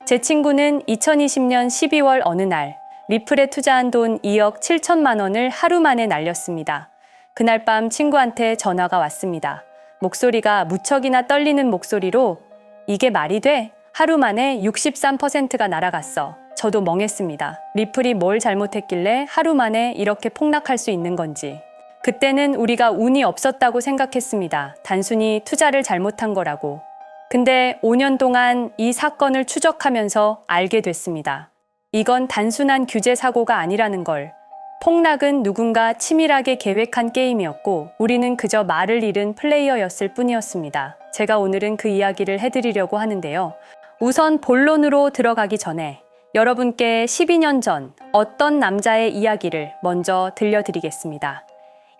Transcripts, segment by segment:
제 친구는 2020년 12월 어느 날 리플에 투자한 돈 2억 7천만 원을 하루 만에 날렸습니다. 그날 밤 친구한테 전화가 왔습니다. 목소리가 무척이나 떨리는 목소리로 "이게 말이 돼? 하루 만에 63%가 날아갔어." 저도 멍했습니다. 리플이 뭘 잘못했길래 하루 만에 이렇게 폭락할 수 있는 건지. 그때는 우리가 운이 없었다고 생각했습니다. 단순히 투자를 잘못한 거라고. 근데 5년 동안 이 사건을 추적하면서 알게 됐습니다. 이건 단순한 규제 사고가 아니라는 걸. 폭락은 누군가 치밀하게 계획한 게임이었고 우리는 그저 말을 잃은 플레이어였을 뿐이었습니다. 제가 오늘은 그 이야기를 해드리려고 하는데요. 우선 본론으로 들어가기 전에 여러분께 12년 전 어떤 남자의 이야기를 먼저 들려드리겠습니다.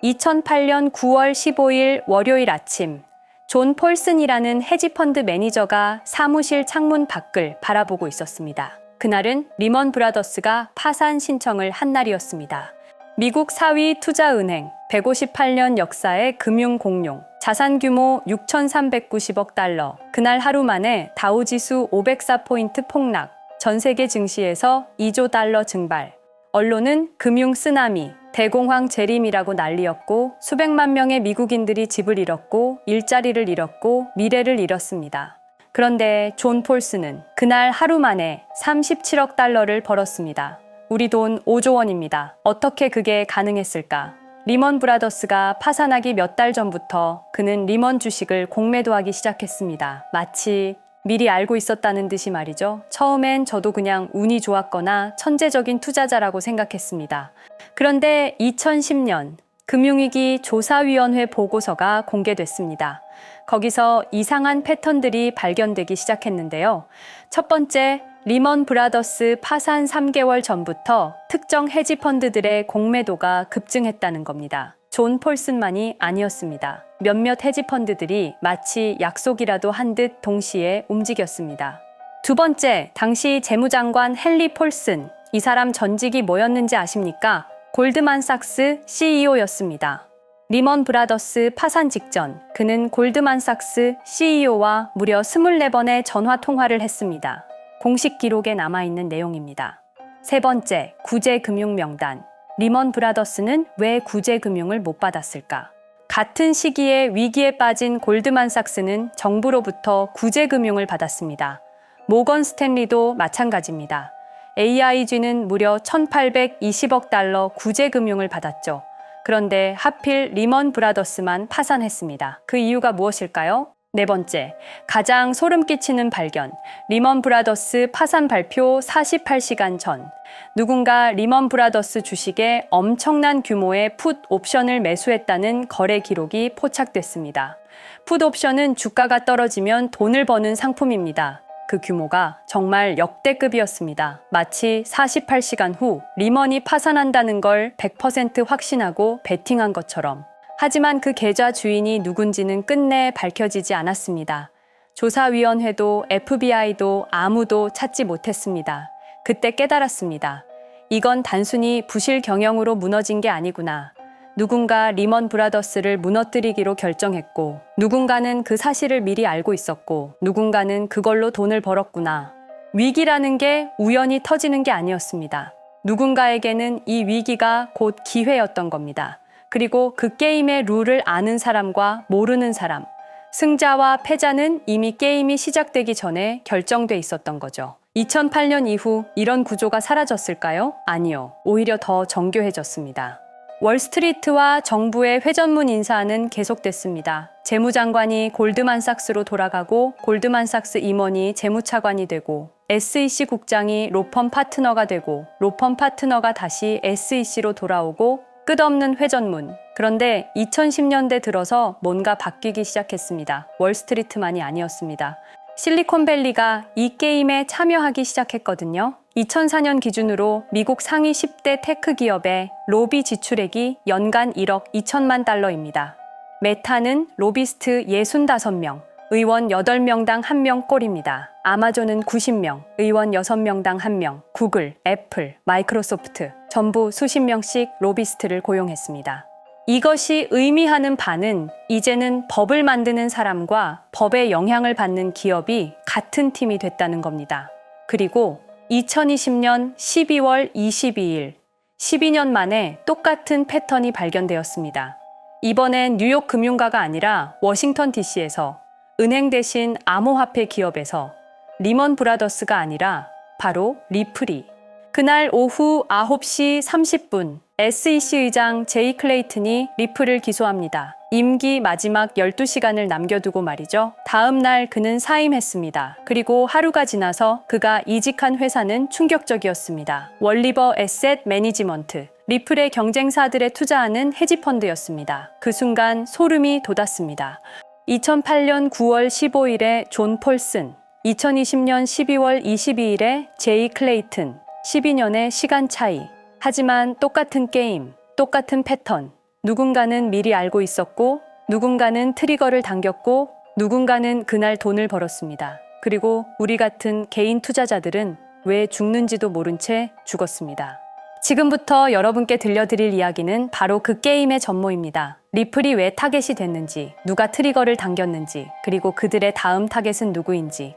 2008년 9월 15일 월요일 아침, 존 폴슨이라는 헤지펀드 매니저가 사무실 창문 밖을 바라보고 있었습니다. 그날은 리먼 브라더스가 파산 신청을 한 날이었습니다. 미국 4위 투자은행, 158년 역사의 금융공룡, 자산 규모 6,390억 달러. 그날 하루 만에 다우지수 504포인트 폭락, 전 세계 증시에서 2조 달러 증발. 언론은 금융 쓰나미, 대공황 재림이라고 난리였고 수백만 명의 미국인들이 집을 잃었고 일자리를 잃었고 미래를 잃었습니다. 그런데 존 폴슨은 그날 하루 만에 37억 달러를 벌었습니다. 우리 돈 5조 원입니다. 어떻게 그게 가능했을까? 리먼 브라더스가 파산하기 몇 달 전부터 그는 리먼 주식을 공매도하기 시작했습니다. 마치 미리 알고 있었다는 듯이 말이죠. 처음엔 저도 그냥 운이 좋았거나 천재적인 투자자라고 생각했습니다. 그런데 2010년 금융위기 조사위원회 보고서가 공개됐습니다. 거기서 이상한 패턴들이 발견되기 시작했는데요. 첫 번째, 리먼 브라더스 파산 3개월 전부터 특정 헤지펀드들의 공매도가 급증했다는 겁니다. 존 폴슨만이 아니었습니다. 몇몇 헤지펀드들이 마치 약속이라도 한 듯 동시에 움직였습니다. 두 번째, 당시 재무장관 헨리 폴슨. 이 사람 전직이 뭐였는지 아십니까? 골드만삭스 CEO였습니다. 리먼 브라더스 파산 직전, 그는 골드만삭스 CEO와 무려 24번의 전화 통화를 했습니다. 공식 기록에 남아있는 내용입니다. 세 번째, 구제금융명단. 리먼 브라더스는 왜 구제금융을 못 받았을까? 같은 시기에 위기에 빠진 골드만삭스는 정부로부터 구제금융을 받았습니다. 모건 스탠리도 마찬가지입니다. AIG는 무려 1,820억 달러 구제금융을 받았죠. 그런데 하필 리먼 브라더스만 파산했습니다. 그 이유가 무엇일까요? 네 번째, 가장 소름 끼치는 발견. 리먼 브라더스 파산 발표 48시간 전, 누군가 리먼 브라더스 주식에 엄청난 규모의 풋 옵션을 매수했다는 거래 기록이 포착됐습니다. 풋 옵션은 주가가 떨어지면 돈을 버는 상품입니다. 그 규모가 정말 역대급이었습니다. 마치 48시간 후 리먼이 파산한다는 걸 100% 확신하고 베팅한 것처럼. 하지만 그 계좌 주인이 누군지는 끝내 밝혀지지 않았습니다. 조사위원회도 FBI도 아무도 찾지 못했습니다. 그때 깨달았습니다. 이건 단순히 부실 경영으로 무너진 게 아니구나. 누군가 리먼 브라더스를 무너뜨리기로 결정했고, 누군가는 그 사실을 미리 알고 있었고, 누군가는 그걸로 돈을 벌었구나. 위기라는 게 우연히 터지는 게 아니었습니다. 누군가에게는 이 위기가 곧 기회였던 겁니다. 그리고 그 게임의 룰을 아는 사람과 모르는 사람, 승자와 패자는 이미 게임이 시작되기 전에 결정돼 있었던 거죠. 2008년 이후 이런 구조가 사라졌을까요? 아니요. 오히려 더 정교해졌습니다. 월스트리트와 정부의 회전문 인사는 계속됐습니다. 재무장관이 골드만삭스로 돌아가고 골드만삭스 임원이 재무차관이 되고 SEC 국장이 로펌 파트너가 되고 로펌 파트너가 다시 SEC로 돌아오고 끝없는 회전문. 그런데 2010년대 들어서 뭔가 바뀌기 시작했습니다. 월스트리트만이 아니었습니다. 실리콘밸리가 이 게임에 참여하기 시작했거든요. 2004년 기준으로 미국 상위 10대 테크 기업의 로비 지출액이 연간 1억 2천만 달러입니다. 메타는 로비스트 65명, 의원 8명당 1명 꼴입니다. 아마존은 90명, 의원 6명당 1명, 구글, 애플, 마이크로소프트 전부 수십 명씩 로비스트를 고용했습니다. 이것이 의미하는 바는 이제는 법을 만드는 사람과 법의 영향을 받는 기업이 같은 팀이 됐다는 겁니다. 그리고 2020년 12월 22일, 12년 만에 똑같은 패턴이 발견되었습니다. 이번엔 뉴욕 금융가가 아니라 워싱턴 DC에서 은행 대신 암호화폐 기업에서 리먼 브라더스가 아니라 바로 리플이 그날 오후 9시 30분 SEC 의장 제이 클레이튼이 리플을 기소합니다. 임기 마지막 12시간을 남겨두고 말이죠. 다음 날 그는 사임했습니다. 그리고 하루가 지나서 그가 이직한 회사는 충격적이었습니다. 월리버 에셋 매니지먼트, 리플의 경쟁사들에 투자하는 헤지펀드였습니다. 그 순간 소름이 돋았습니다. 2008년 9월 15일에 존 폴슨, 2020년 12월 22일에 제이 클레이튼, 12년의 시간 차이. 하지만 똑같은 게임, 똑같은 패턴. 누군가는 미리 알고 있었고, 누군가는 트리거를 당겼고, 누군가는 그날 돈을 벌었습니다. 그리고 우리 같은 개인 투자자들은 왜 죽는지도 모른 채 죽었습니다. 지금부터 여러분께 들려드릴 이야기는 바로 그 게임의 전모입니다. 리플이 왜 타겟이 됐는지, 누가 트리거를 당겼는지, 그리고 그들의 다음 타겟은 누구인지.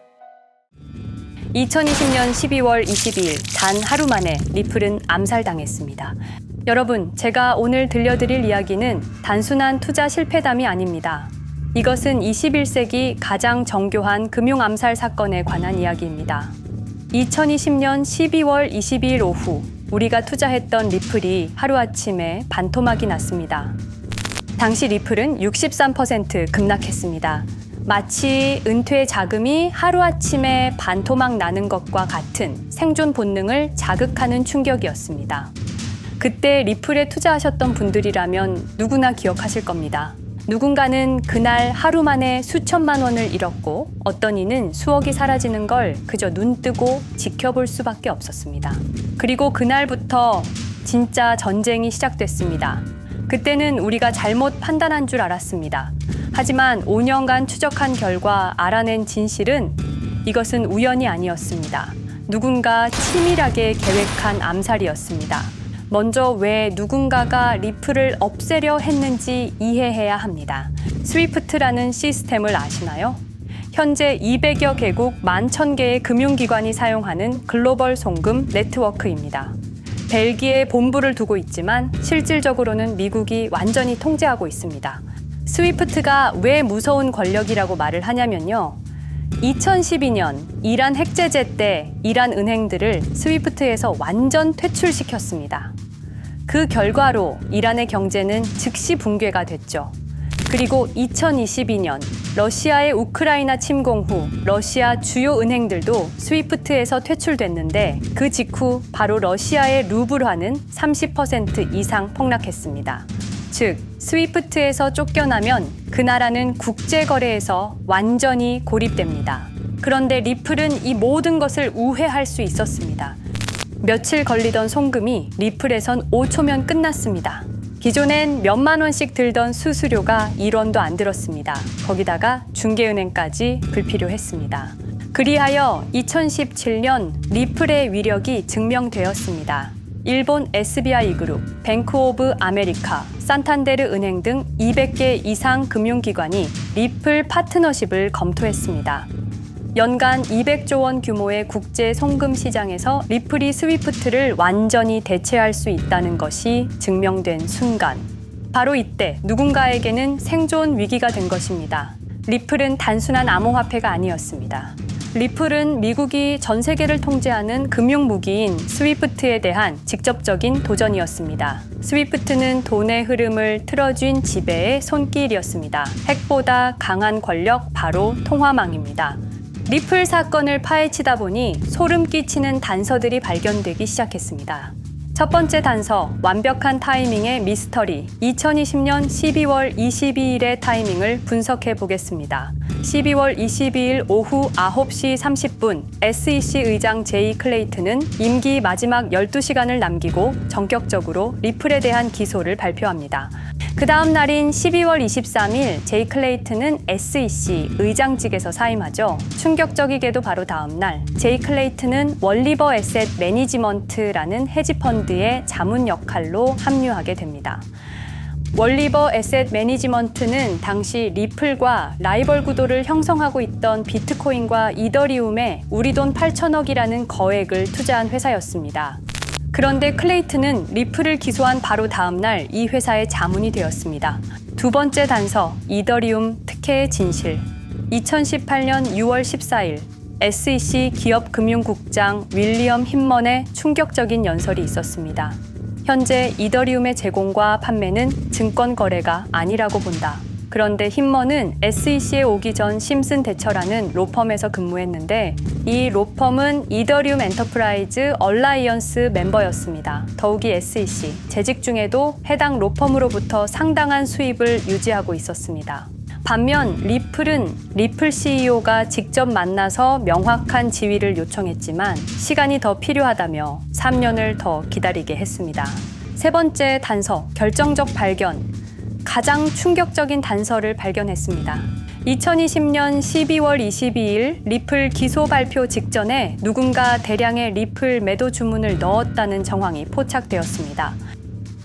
2020년 12월 22일 단 하루 만에 리플은 암살당했습니다. 여러분, 제가 오늘 들려드릴 이야기는 단순한 투자 실패담이 아닙니다. 이것은 21세기 가장 정교한 금융 암살 사건에 관한 이야기입니다. 2020년 12월 22일 오후 우리가 투자했던 리플이 하루아침에 반토막이 났습니다. 당시 리플은 63% 급락했습니다. 마치 은퇴 자금이 하루아침에 반토막 나는 것과 같은 생존 본능을 자극하는 충격이었습니다. 그때 리플에 투자하셨던 분들이라면 누구나 기억하실 겁니다. 누군가는 그날 하루 만에 수천만 원을 잃었고 어떤 이는 수억이 사라지는 걸 그저 눈 뜨고 지켜볼 수밖에 없었습니다. 그리고 그날부터 진짜 전쟁이 시작됐습니다. 그때는 우리가 잘못 판단한 줄 알았습니다. 하지만 5년간 추적한 결과 알아낸 진실은 이것은 우연이 아니었습니다. 누군가 치밀하게 계획한 암살이었습니다. 먼저 왜 누군가가 리플을 없애려 했는지 이해해야 합니다. 스위프트라는 시스템을 아시나요? 현재 200여 개국 11,000개의 금융기관이 사용하는 글로벌 송금 네트워크입니다. 벨기에에 본부를 두고 있지만 실질적으로는 미국이 완전히 통제하고 있습니다. 스위프트가 왜 무서운 권력이라고 말을 하냐면요. 2012년 이란 핵제재 때 이란 은행들을 스위프트에서 완전 퇴출시켰습니다. 그 결과로 이란의 경제는 즉시 붕괴가 됐죠. 그리고 2022년 러시아의 우크라이나 침공 후 러시아 주요 은행들도 스위프트에서 퇴출됐는데 그 직후 바로 러시아의 루블화는 30% 이상 폭락했습니다. 즉, 스위프트에서 쫓겨나면 그 나라는 국제거래에서 완전히 고립됩니다. 그런데 리플은 이 모든 것을 우회할 수 있었습니다. 며칠 걸리던 송금이 리플에선 5초면 끝났습니다. 기존엔 몇만 원씩 들던 수수료가 1원도 안 들었습니다. 거기다가 중개은행까지 불필요했습니다. 그리하여 2017년 리플의 위력이 증명되었습니다. 일본 SBI 그룹, 뱅크 오브 아메리카, 산탄데르 은행 등 200개 이상 금융기관이 리플 파트너십을 검토했습니다. 연간 200조 원 규모의 국제 송금 시장에서 리플이 스위프트를 완전히 대체할 수 있다는 것이 증명된 순간, 바로 이때 누군가에게는 생존 위기가 된 것입니다. 리플은 단순한 암호화폐가 아니었습니다. 리플은 미국이 전 세계를 통제하는 금융무기인 스위프트에 대한 직접적인 도전이었습니다. 스위프트는 돈의 흐름을 틀어쥔 지배의 손길이었습니다. 핵보다 강한 권력, 바로 통화망입니다. 리플 사건을 파헤치다 보니 소름 끼치는 단서들이 발견되기 시작했습니다. 첫 번째 단서, 완벽한 타이밍의 미스터리. 2020년 12월 22일의 타이밍을 분석해 보겠습니다. 12월 22일 오후 9시 30분 SEC 의장 제이 클레이튼은 임기 마지막 12시간을 남기고 전격적으로 리플에 대한 기소를 발표합니다. 그 다음 날인 12월 23일 제이 클레이튼은 SEC 의장직에서 사임하죠. 충격적이게도 바로 다음 날 제이 클레이튼은 월리버 에셋 매니지먼트라는 헤지펀드의 자문 역할로 합류하게 됩니다. 월리버 에셋 매니지먼트는 당시 리플과 라이벌 구도를 형성하고 있던 비트코인과 이더리움에 우리 돈 8천억이라는 거액을 투자한 회사였습니다. 그런데 클레이튼은 리플을 기소한 바로 다음 날 이 회사의 자문이 되었습니다. 두 번째 단서, 이더리움 특혜의 진실. 2018년 6월 14일 SEC 기업금융국장 윌리엄 힌먼의 충격적인 연설이 있었습니다. 현재 이더리움의 제공과 판매는 증권 거래가 아니라고 본다. 그런데 힌먼은 SEC에 오기 전 심슨 대처라는 로펌에서 근무했는데 이 로펌은 이더리움 엔터프라이즈 얼라이언스 멤버였습니다. 더욱이 SEC 재직 중에도 해당 로펌으로부터 상당한 수입을 유지하고 있었습니다. 반면 리플은 리플 CEO가 직접 만나서 명확한 지위를 요청했지만 시간이 더 필요하다며 3년을 더 기다리게 했습니다. 세 번째 단서, 결정적 발견. 가장 충격적인 단서를 발견했습니다. 2020년 12월 22일 리플 기소 발표 직전에 누군가 대량의 리플 매도 주문을 넣었다는 정황이 포착되었습니다.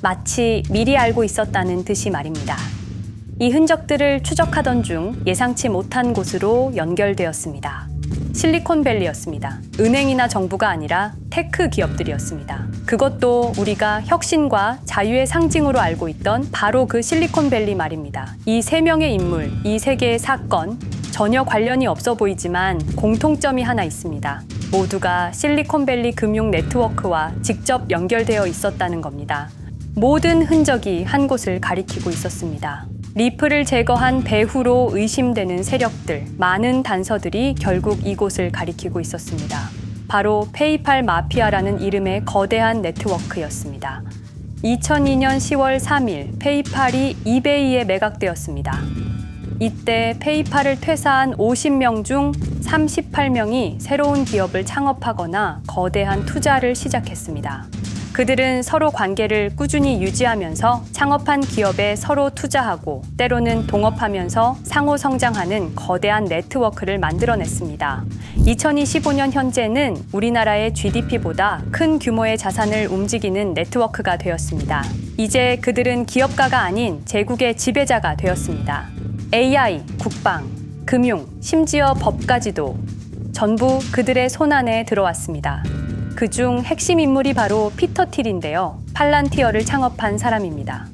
마치 미리 알고 있었다는 듯이 말입니다. 이 흔적들을 추적하던 중 예상치 못한 곳으로 연결되었습니다. 실리콘밸리였습니다. 은행이나 정부가 아니라 테크 기업들이었습니다. 그것도 우리가 혁신과 자유의 상징으로 알고 있던 바로 그 실리콘밸리 말입니다. 이 세 명의 인물, 이 세 개의 사건, 전혀 관련이 없어 보이지만 공통점이 하나 있습니다. 모두가 실리콘밸리 금융 네트워크와 직접 연결되어 있었다는 겁니다. 모든 흔적이 한 곳을 가리키고 있었습니다. 리플을 제거한 배후로 의심되는 세력들, 많은 단서들이 결국 이곳을 가리키고 있었습니다. 바로 페이팔 마피아라는 이름의 거대한 네트워크였습니다. 2002년 10월 3일 페이팔이 이베이에 매각되었습니다. 이때 페이팔을 퇴사한 50명 중 38명이 새로운 기업을 창업하거나 거대한 투자를 시작했습니다. 그들은 서로 관계를 꾸준히 유지하면서 창업한 기업에 서로 투자하고 때로는 동업하면서 상호 성장하는 거대한 네트워크를 만들어냈습니다. 2025년 현재는 우리나라의 GDP보다 큰 규모의 자산을 움직이는 네트워크가 되었습니다. 이제 그들은 기업가가 아닌 제국의 지배자가 되었습니다. AI, 국방, 금융, 심지어 법까지도 전부 그들의 손안에 들어왔습니다. 그중 핵심 인물이 바로 피터 틸인데요. 팔란티어를 창업한 사람입니다.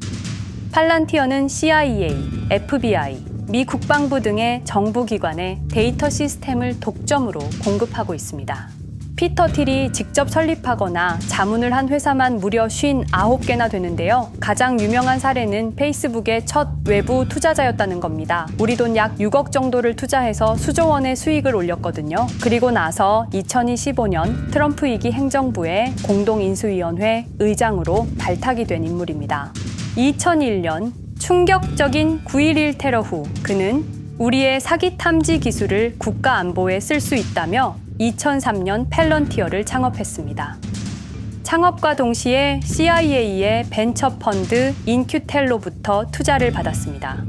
팔란티어는 CIA, FBI, 미 국방부 등의 정부기관에 데이터 시스템을 독점으로 공급하고 있습니다. 피터 틸이 직접 설립하거나 자문을 한 회사만 무려 59개나 되는데요. 가장 유명한 사례는 페이스북의 첫 외부 투자자였다는 겁니다. 우리 돈 약 6억 정도를 투자해서 수조 원의 수익을 올렸거든요. 그리고 나서 2025년 트럼프 2기 행정부의 공동인수위원회 의장으로 발탁이 된 인물입니다. 2001년 충격적인 9.11 테러 후 그는 우리의 사기 탐지 기술을 국가 안보에 쓸 수 있다며 2003년 팰런티어를 창업했습니다. 창업과 동시에 CIA의 벤처 펀드 인큐텔로부터 투자를 받았습니다.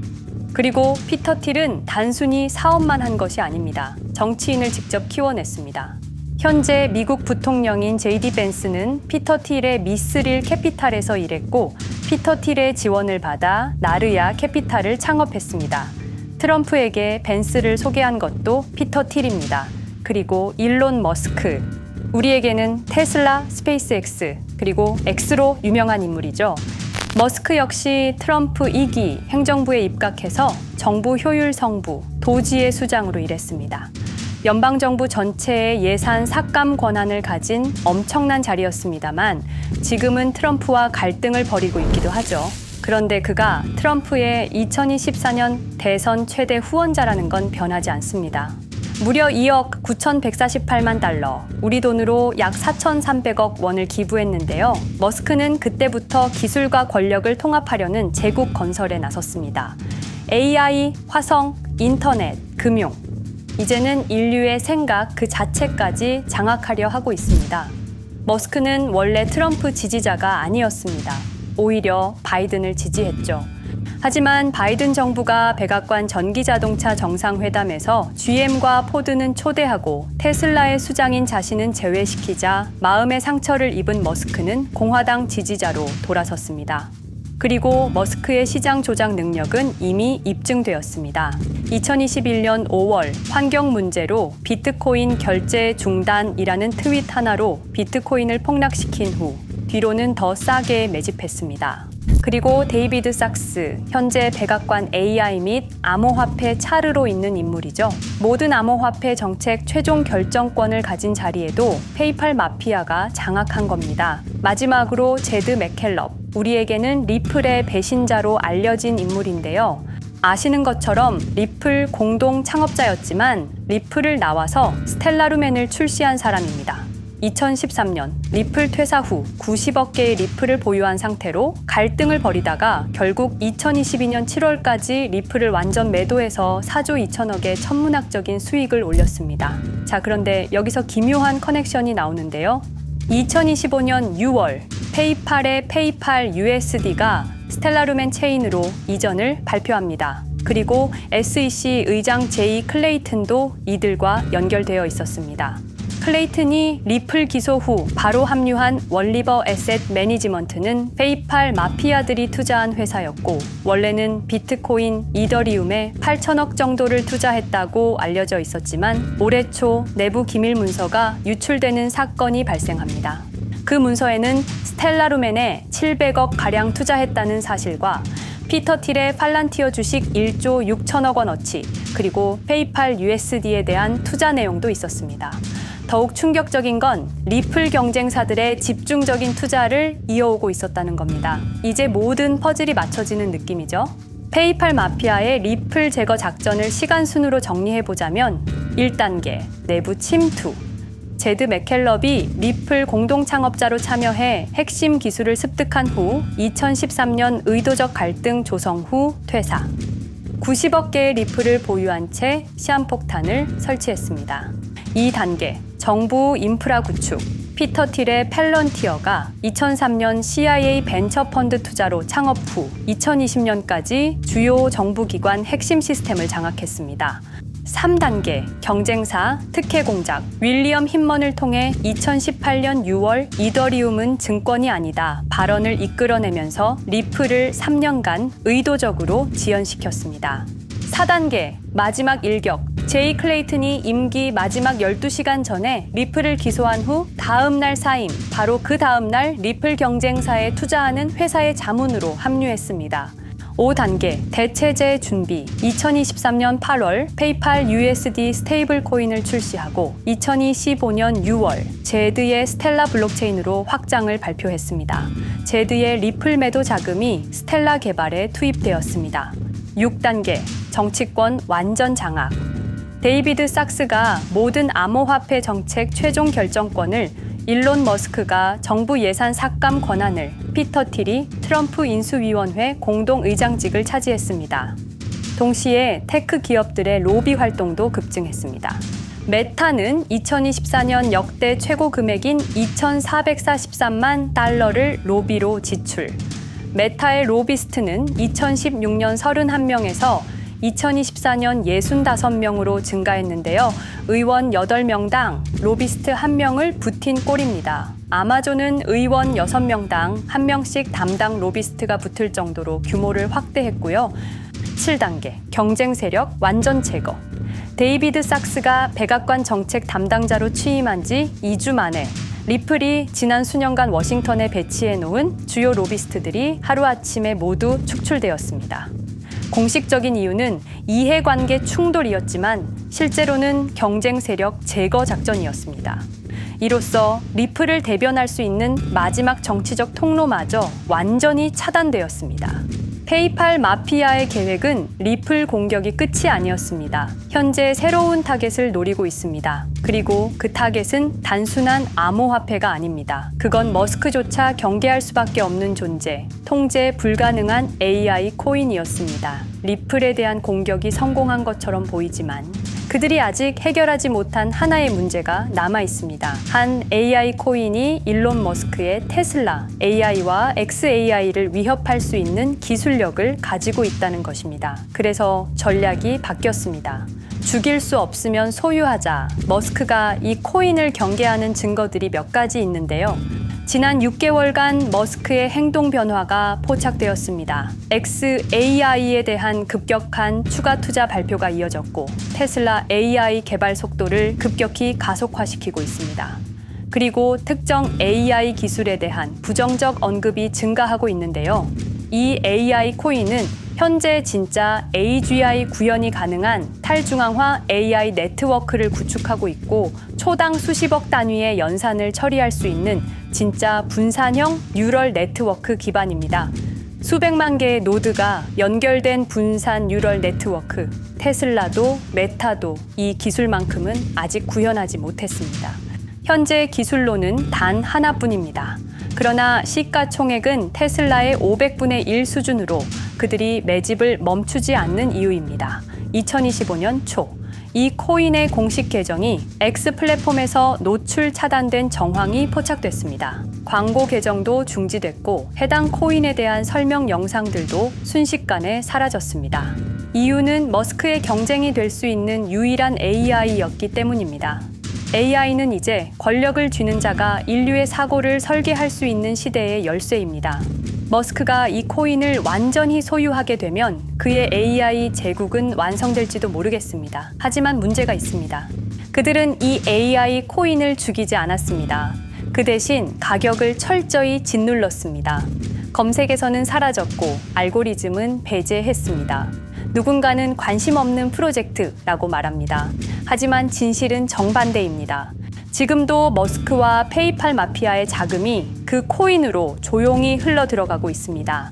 그리고 피터 틸은 단순히 사업만 한 것이 아닙니다. 정치인을 직접 키워냈습니다. 현재 미국 부통령인 JD 벤스는 피터 틸의 미스릴 캐피탈에서 일했고 피터 틸의 지원을 받아 나르야 캐피탈을 창업했습니다. 트럼프에게 벤스를 소개한 것도 피터 틸입니다. 그리고 일론 머스크, 우리에게는 테슬라, 스페이스X, 그리고 X로 유명한 인물이죠. 머스크 역시 트럼프 2기 행정부에 입각해서 정부 효율 성부, 도지의 수장으로 일했습니다. 연방정부 전체의 예산 삭감 권한을 가진 엄청난 자리였습니다만 지금은 트럼프와 갈등을 벌이고 있기도 하죠. 그런데 그가 트럼프의 2024년 대선 최대 후원자라는 건 변하지 않습니다. 무려 2억 9,148만 달러, 우리 돈으로 약 4,300억 원을 기부했는데요. 머스크는 그때부터 기술과 권력을 통합하려는 제국 건설에 나섰습니다. AI, 화성, 인터넷, 금융. 이제는 인류의 생각 그 자체까지 장악하려 하고 있습니다. 머스크는 원래 트럼프 지지자가 아니었습니다. 오히려 바이든을 지지했죠. 하지만 바이든 정부가 백악관 전기자동차 정상회담에서 GM과 포드는 초대하고 테슬라의 수장인 자신은 제외시키자 마음의 상처를 입은 머스크는 공화당 지지자로 돌아섰습니다. 그리고 머스크의 시장 조작 능력은 이미 입증되었습니다. 2021년 5월 환경 문제로 비트코인 결제 중단이라는 트윗 하나로 비트코인을 폭락시킨 후 뒤로는 더 싸게 매집했습니다. 그리고 데이비드 sak스, 현재 백악관 AI 및 암호화폐 차르로 있는 인물이죠. 모든 암호화폐 정책 최종 결정권을 가진 자리에도 페이팔 마피아가 장악한 겁니다. 마지막으로 제드 맥켈럽, 우리에게는 리플의 배신자로 알려진 인물인데요. 아시는 것처럼 리플 공동 창업자였지만 리플을 나와서 스텔라루멘을 출시한 사람입니다. 2013년 리플 퇴사 후 90억 개의 리플을 보유한 상태로 갈등을 벌이다가 결국 2022년 7월까지 리플을 완전 매도해서 4조 2천억의 천문학적인 수익을 올렸습니다. 자, 그런데 여기서 기묘한 커넥션이 나오는데요. 2025년 6월 페이팔의 페이팔 USD가 스텔라루멘 체인으로 이전을 발표합니다. 그리고 SEC 의장 제이 클레이튼도 이들과 연결되어 있었습니다. 클레이튼이 리플 기소 후 바로 합류한 월리버 에셋 매니지먼트는 페이팔 마피아들이 투자한 회사였고 원래는 비트코인, 이더리움에 8천억 정도를 투자했다고 알려져 있었지만 올해 초 내부 기밀 문서가 유출되는 사건이 발생합니다. 그 문서에는 스텔라루멘에 700억 가량 투자했다는 사실과 피터 틸의 팔란티어 주식 1조 6천억 원어치, 그리고 페이팔 USD에 대한 투자 내용도 있었습니다. 더욱 충격적인 건 리플 경쟁사들의 집중적인 투자를 이어오고 있었다는 겁니다. 이제 모든 퍼즐이 맞춰지는 느낌이죠. 페이팔 마피아의 리플 제거 작전을 시간 순으로 정리해보자면 1단계, 내부 침투. 제드 맥켈럽이 리플 공동 창업자로 참여해 핵심 기술을 습득한 후 2013년 의도적 갈등 조성 후 퇴사. 90억 개의 리플을 보유한 채 시한폭탄을 설치했습니다. 2단계, 정부 인프라 구축. 피터 틸의 팔런티어가 2003년 CIA 벤처 펀드 투자로 창업 후 2020년까지 주요 정부 기관 핵심 시스템을 장악했습니다. 3단계, 경쟁사 특혜 공작. 윌리엄 힌먼을 통해 2018년 6월 이더리움은 증권이 아니다 발언을 이끌어내면서 리플을 3년간 의도적으로 지연시켰습니다. 4단계, 마지막 일격. 제이 클레이튼이 임기 마지막 12시간 전에 리플을 기소한 후 다음 날 사임, 바로 그 다음 날 리플 경쟁사에 투자하는 회사의 자문으로 합류했습니다. 5단계, 대체제 준비. 2023년 8월 페이팔 USD 스테이블 코인을 출시하고 2025년 6월 제드의 스텔라 블록체인으로 확장을 발표했습니다. 제드의 리플 매도 자금이 스텔라 개발에 투입되었습니다. 6단계, 정치권 완전 장악. 데이비드 sak스가 모든 암호화폐 정책 최종 결정권을, 일론 머스크가 정부 예산 삭감 권한을, 피터 틸이 트럼프 인수위원회 공동의장직을 차지했습니다. 동시에 테크 기업들의 로비 활동도 급증했습니다. 메타는 2024년 역대 최고 금액인 2,443만 달러를 로비로 지출. 메타의 로비스트는 2016년 31명에서 2024년 65명으로 증가했는데요. 의원 8명당 로비스트 1명을 붙인 꼴입니다. 아마존은 의원 6명당 1명씩 담당 로비스트가 붙을 정도로 규모를 확대했고요. 7단계, 경쟁 세력 완전 제거. 데이비드 sak스가 백악관 정책 담당자로 취임한 지 2주 만에 리플이 지난 수년간 워싱턴에 배치해 놓은 주요 로비스트들이 하루아침에 모두 축출되었습니다. 공식적인 이유는 이해관계 충돌이었지만 실제로는 경쟁 세력 제거 작전이었습니다. 이로써 리플을 대변할 수 있는 마지막 정치적 통로마저 완전히 차단되었습니다. 페이팔 마피아의 계획은 리플 공격이 끝이 아니었습니다. 현재 새로운 타겟을 노리고 있습니다. 그리고 그 타겟은 단순한 암호화폐가 아닙니다. 그건 머스크조차 경계할 수밖에 없는 존재, 통제 불가능한 AI 코인이었습니다. 리플에 대한 공격이 성공한 것처럼 보이지만 그들이 아직 해결하지 못한 하나의 문제가 남아 있습니다. 한 AI 코인이 일론 머스크의 테슬라 AI와 xAI를 위협할 수 있는 기술력을 가지고 있다는 것입니다. 그래서 전략이 바뀌었습니다. 죽일 수 없으면 소유하자. 머스크가 이 코인을 경계하는 증거들이 몇 가지 있는데요. 지난 6개월간 머스크의 행동 변화가 포착되었습니다. xAI에 대한 급격한 추가 투자 발표가 이어졌고 테슬라 AI 개발 속도를 급격히 가속화시키고 있습니다. 그리고 특정 AI 기술에 대한 부정적 언급이 증가하고 있는데요. 이 AI 코인은 현재 진짜 AGI 구현이 가능한 탈중앙화 AI 네트워크를 구축하고 있고 초당 수십억 단위의 연산을 처리할 수 있는 진짜 분산형 뉴럴 네트워크 기반입니다. 수백만 개의 노드가 연결된 분산 뉴럴 네트워크, 테슬라도 메타도 이 기술만큼은 아직 구현하지 못했습니다. 현재 기술로는 단 하나뿐입니다. 그러나 시가총액은 테슬라의 500분의 1 수준으로 그들이 매집을 멈추지 않는 이유입니다. 2025년 초, 이 코인의 공식 계정이 X 플랫폼에서 노출 차단된 정황이 포착됐습니다. 광고 계정도 중지됐고 해당 코인에 대한 설명 영상들도 순식간에 사라졌습니다. 이유는 머스크의 경쟁이 될 수 있는 유일한 AI였기 때문입니다. AI는 이제 권력을 쥐는 자가 인류의 사고를 설계할 수 있는 시대의 열쇠입니다. 머스크가 이 코인을 완전히 소유하게 되면 그의 AI 제국은 완성될지도 모르겠습니다. 하지만 문제가 있습니다. 그들은 이 AI 코인을 죽이지 않았습니다. 그 대신 가격을 철저히 짓눌렀습니다. 검색에서는 사라졌고 알고리즘은 배제했습니다. 누군가는 관심 없는 프로젝트라고 말합니다. 하지만 진실은 정반대입니다. 지금도 머스크와 페이팔 마피아의 자금이 그 코인으로 조용히 흘러 들어가고 있습니다.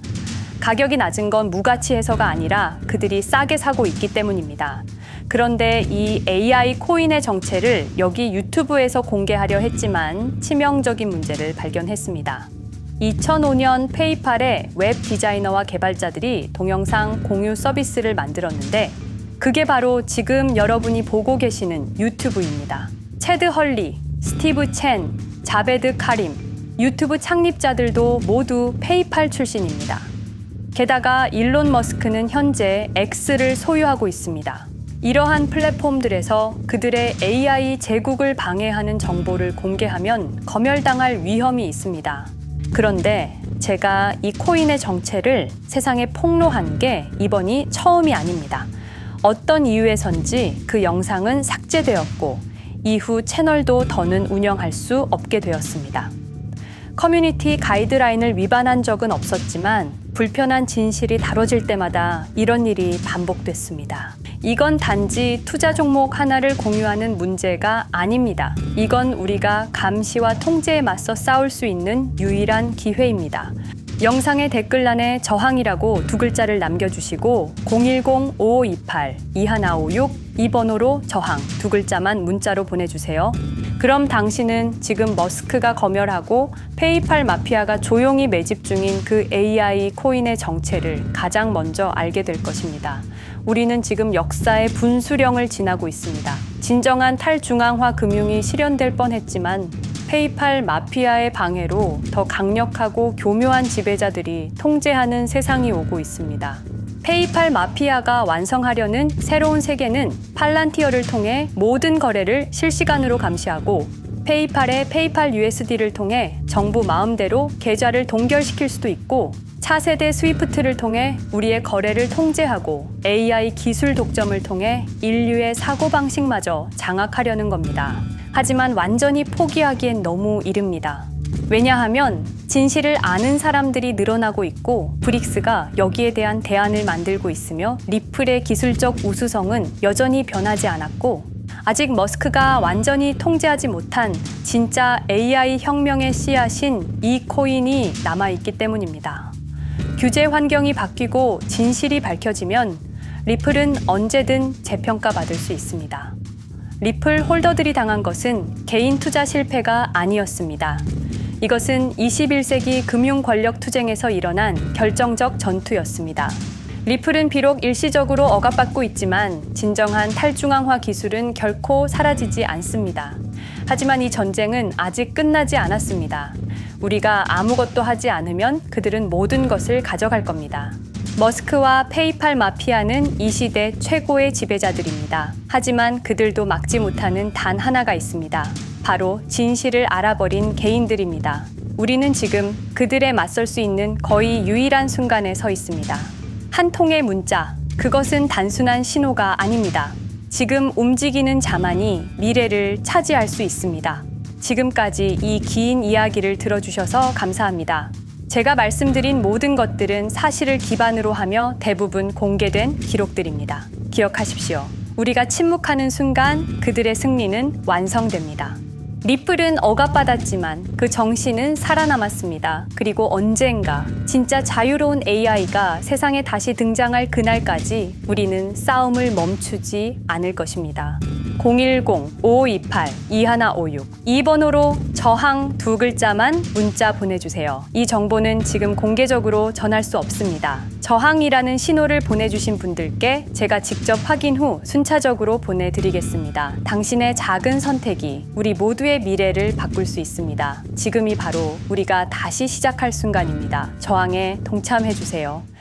가격이 낮은 건 무가치해서가 아니라 그들이 싸게 사고 있기 때문입니다. 그런데 이 AI 코인의 정체를 여기 유튜브에서 공개하려 했지만 치명적인 문제를 발견했습니다. 2005년 페이팔의 웹 디자이너와 개발자들이 동영상 공유 서비스를 만들었는데 그게 바로 지금 여러분이 보고 계시는 유튜브입니다. 체드 헐리, 스티브 첸, 자베드 카림, 유튜브 창립자들도 모두 페이팔 출신입니다. 게다가 일론 머스크는 현재 X를 소유하고 있습니다. 이러한 플랫폼들에서 그들의 AI 제국을 방해하는 정보를 공개하면 검열당할 위험이 있습니다. 그런데 제가 이 코인의 정체를 세상에 폭로한 게 이번이 처음이 아닙니다. 어떤 이유에선지 그 영상은 삭제되었고 이후 채널도 더는 운영할 수 없게 되었습니다. 커뮤니티 가이드라인을 위반한 적은 없었지만 불편한 진실이 다뤄질 때마다 이런 일이 반복됐습니다. 이건 단지 투자 종목 하나를 공유하는 문제가 아닙니다. 이건 우리가 감시와 통제에 맞서 싸울 수 있는 유일한 기회입니다. 영상의 댓글란에 저항이라고 두 글자를 남겨주시고 010-5528-2156 이 번호로 저항 두 글자만 문자로 보내주세요. 그럼 당신은 지금 머스크가 검열하고 페이팔 마피아가 조용히 매집 중인 그 AI 코인의 정체를 가장 먼저 알게 될 것입니다. 우리는 지금 역사의 분수령을 지나고 있습니다. 진정한 탈중앙화 금융이 실현될 뻔했지만 페이팔 마피아의 방해로 더 강력하고 교묘한 지배자들이 통제하는 세상이 오고 있습니다. 페이팔 마피아가 완성하려는 새로운 세계는 팔란티어를 통해 모든 거래를 실시간으로 감시하고 페이팔의 페이팔 USD를 통해 정부 마음대로 계좌를 동결시킬 수도 있고 차세대 스위프트를 통해 우리의 거래를 통제하고 AI 기술 독점을 통해 인류의 사고방식마저 장악하려는 겁니다. 하지만 완전히 포기하기엔 너무 이릅니다. 왜냐하면 진실을 아는 사람들이 늘어나고 있고 브릭스가 여기에 대한 대안을 만들고 있으며 리플의 기술적 우수성은 여전히 변하지 않았고 아직 머스크가 완전히 통제하지 못한 진짜 AI 혁명의 씨앗인 이 코인이 남아있기 때문입니다. 규제 환경이 바뀌고 진실이 밝혀지면 리플은 언제든 재평가받을 수 있습니다. 리플 홀더들이 당한 것은 개인 투자 실패가 아니었습니다. 이것은 21세기 금융 권력 투쟁에서 일어난 결정적 전투였습니다. 리플은 비록 일시적으로 억압받고 있지만 진정한 탈중앙화 기술은 결코 사라지지 않습니다. 하지만 이 전쟁은 아직 끝나지 않았습니다. 우리가 아무것도 하지 않으면 그들은 모든 것을 가져갈 겁니다. 머스크와 페이팔 마피아는 이 시대 최고의 지배자들입니다. 하지만 그들도 막지 못하는 단 하나가 있습니다. 바로 진실을 알아버린 개인들입니다. 우리는 지금 그들에 맞설 수 있는 거의 유일한 순간에 서 있습니다. 한 통의 문자, 그것은 단순한 신호가 아닙니다. 지금 움직이는 자만이 미래를 차지할 수 있습니다. 지금까지 이 긴 이야기를 들어주셔서 감사합니다. 제가 말씀드린 모든 것들은 사실을 기반으로 하며 대부분 공개된 기록들입니다. 기억하십시오. 우리가 침묵하는 순간 그들의 승리는 완성됩니다. 리플은 억압받았지만 그 정신은 살아남았습니다. 그리고 언젠가 진짜 자유로운 AI가 세상에 다시 등장할 그날까지 우리는 싸움을 멈추지 않을 것입니다. 010-5528-2156 이 번호로 저항 2글자만 문자 보내주세요. 이 정보는 지금 공개적으로 전할 수 없습니다. 저항이라는 신호를 보내주신 분들께 제가 직접 확인 후 순차적으로 보내드리겠습니다. 당신의 작은 선택이 우리 모두의 미래를 바꿀 수 있습니다. 지금이 바로 우리가 다시 시작할 순간입니다. 저항에 동참해주세요.